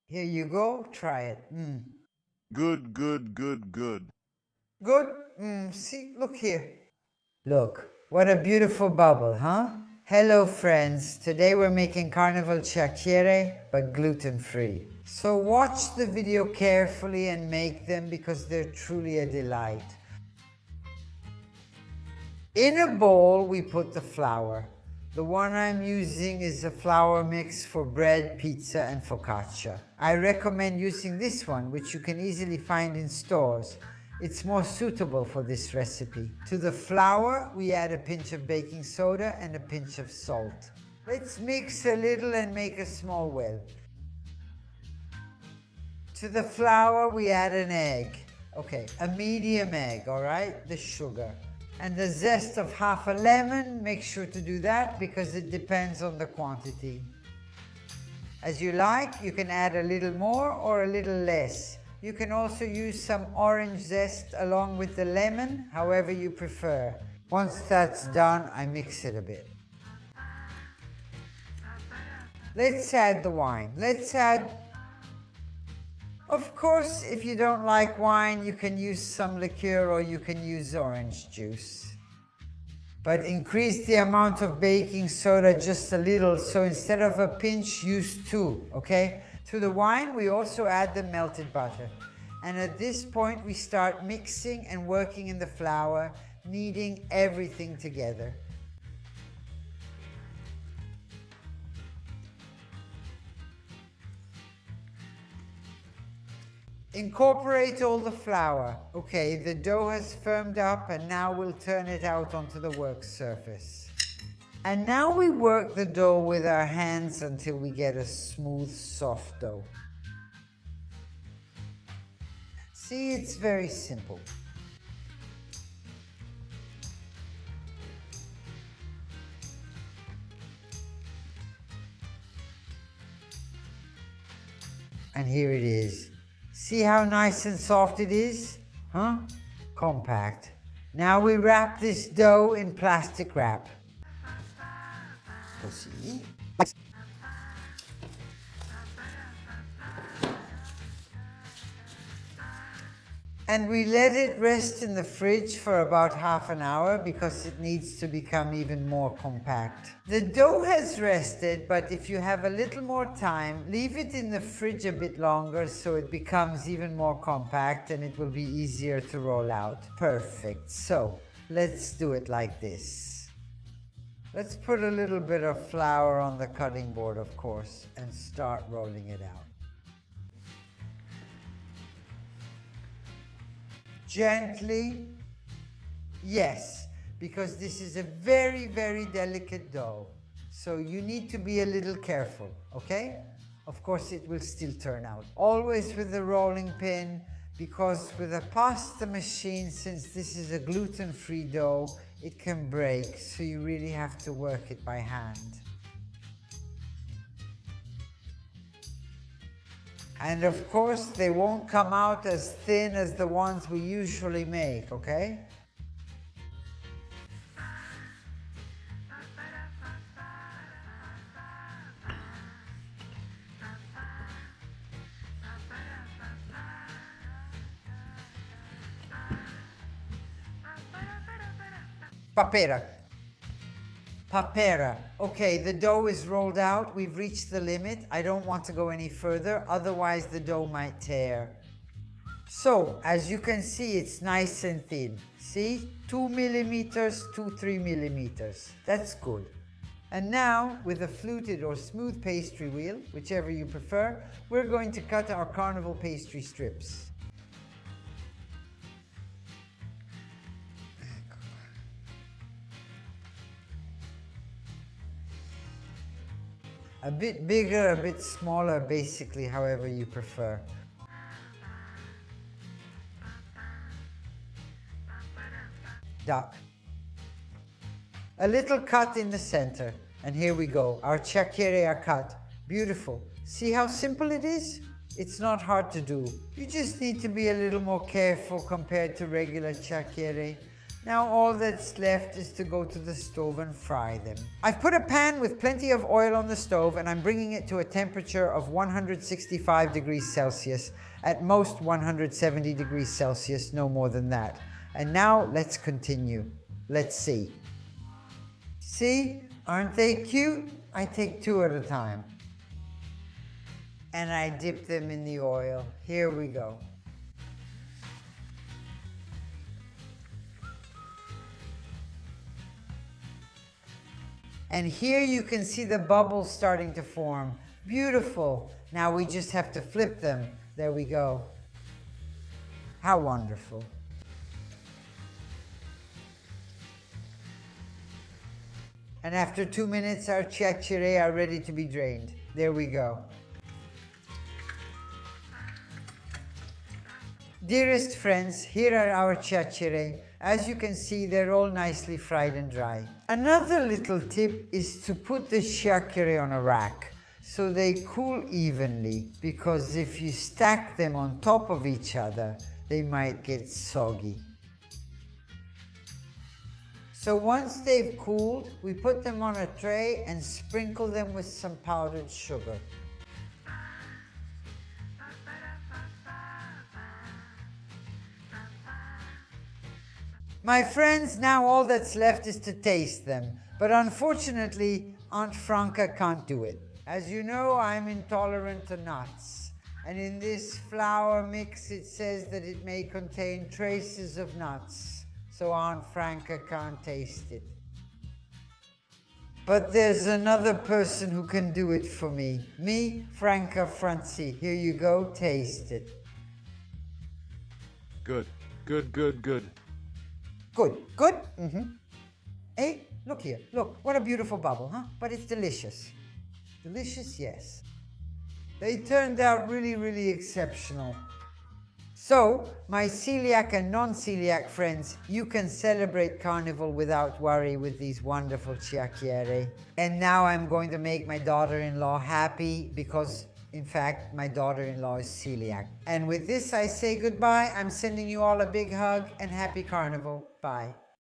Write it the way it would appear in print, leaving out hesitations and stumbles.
Here you go, try it. Good, good, good, good. Good? See, look here. Look, what a beautiful bubble, huh? Hello friends, today we're making Carnival Chiacchiere, but gluten-free. So watch the video carefully and make them because they're truly a delight. In a bowl, we put the flour. The one I'm using is a flour mix for bread, pizza, and focaccia. I recommend using this one, which you can easily find in stores. It's more suitable for this recipe. To the flour, we add a pinch of baking soda and a pinch of salt. Let's mix a little and make a small well. To the flour, we add an egg. Okay, a medium egg, all right? The sugar. And the zest of half a lemon, make sure to do that because it depends on the quantity. As you like, you can add a little more or a little less. You can also use some orange zest along with the lemon, however you prefer. Once that's done, I mix it a bit. Let's add the wine. Of course, if you don't like wine, you can use some liqueur or you can use orange juice. But increase the amount of baking soda just a little, so instead of a pinch, use 2, okay? To the wine, we also add the melted butter. And at this point, we start mixing and working in the flour, kneading everything together. Incorporate all the flour. Okay, the dough has firmed up and now we'll turn it out onto the work surface. And now we work the dough with our hands until we get a smooth, soft dough. See, it's very simple. And here it is. See how nice and soft it is? Huh? Compact. Now we wrap this dough in plastic wrap. Così. And we let it rest in the fridge for about half an hour because it needs to become even more compact. The dough has rested, but if you have a little more time, leave it in the fridge a bit longer so it becomes even more compact and it will be easier to roll out. Perfect. So let's do it like this. Let's put a little bit of flour on the cutting board, of course, and start rolling it out. Gently, yes, because this is a very, very delicate dough. So you need to be a little careful, okay? Of course, it will still turn out. Always with the rolling pin, because with a pasta machine, since this is a gluten-free dough, it can break, so you really have to work it by hand. And of course, they won't come out as thin as the ones we usually make, okay? Papera. Papera. Okay, the dough is rolled out. We've reached the limit. I don't want to go any further, otherwise the dough might tear. So, as you can see, it's nice and thin. See? 2 millimeters, 3 millimeters. That's good. And now, with a fluted or smooth pastry wheel, whichever you prefer, we're going to cut our Carnival pastry strips. A bit bigger, a bit smaller, basically however you prefer. Duck. A little cut in the center. And here we go. Our chiacchiere are cut. Beautiful. See how simple it is? It's not hard to do. You just need to be a little more careful compared to regular chiacchiere. Now all that's left is to go to the stove and fry them. I've put a pan with plenty of oil on the stove and I'm bringing it to a temperature of 165 degrees Celsius, at most 170 degrees Celsius, no more than that. And now let's continue. Let's see. See, aren't they cute? I take two at a time. And I dip them in the oil. Here we go. And here you can see the bubbles starting to form. Beautiful. Now we just have to flip them. There we go. How wonderful. And after 2 minutes, our chiacchiere are ready to be drained. There we go. Dearest friends, here are our chiacchiere. As you can see, they're all nicely fried and dry. Another little tip is to put the chiacchiere on a rack so they cool evenly, because if you stack them on top of each other, they might get soggy. So once they've cooled, we put them on a tray and sprinkle them with some powdered sugar. My friends, now all that's left is to taste them. But unfortunately, Aunt Franca can't do it. As you know, I'm intolerant to nuts. And in this flour mix, it says that it may contain traces of nuts. So Aunt Franca can't taste it. But there's another person who can do it for me. Me, Franca Franzi. Here you go, taste it. Good, good, good, good. Good, good? Mm-hmm. Hey, look here, look, what a beautiful bubble, huh? But it's delicious. Delicious, yes. They turned out really, really exceptional. So, my celiac and non-celiac friends, you can celebrate Carnival without worry with these wonderful chiacchiere. And now I'm going to make my daughter-in-law happy because, in fact, my daughter-in-law is celiac. And with this, I say goodbye. I'm sending you all a big hug and happy Carnival. Bye.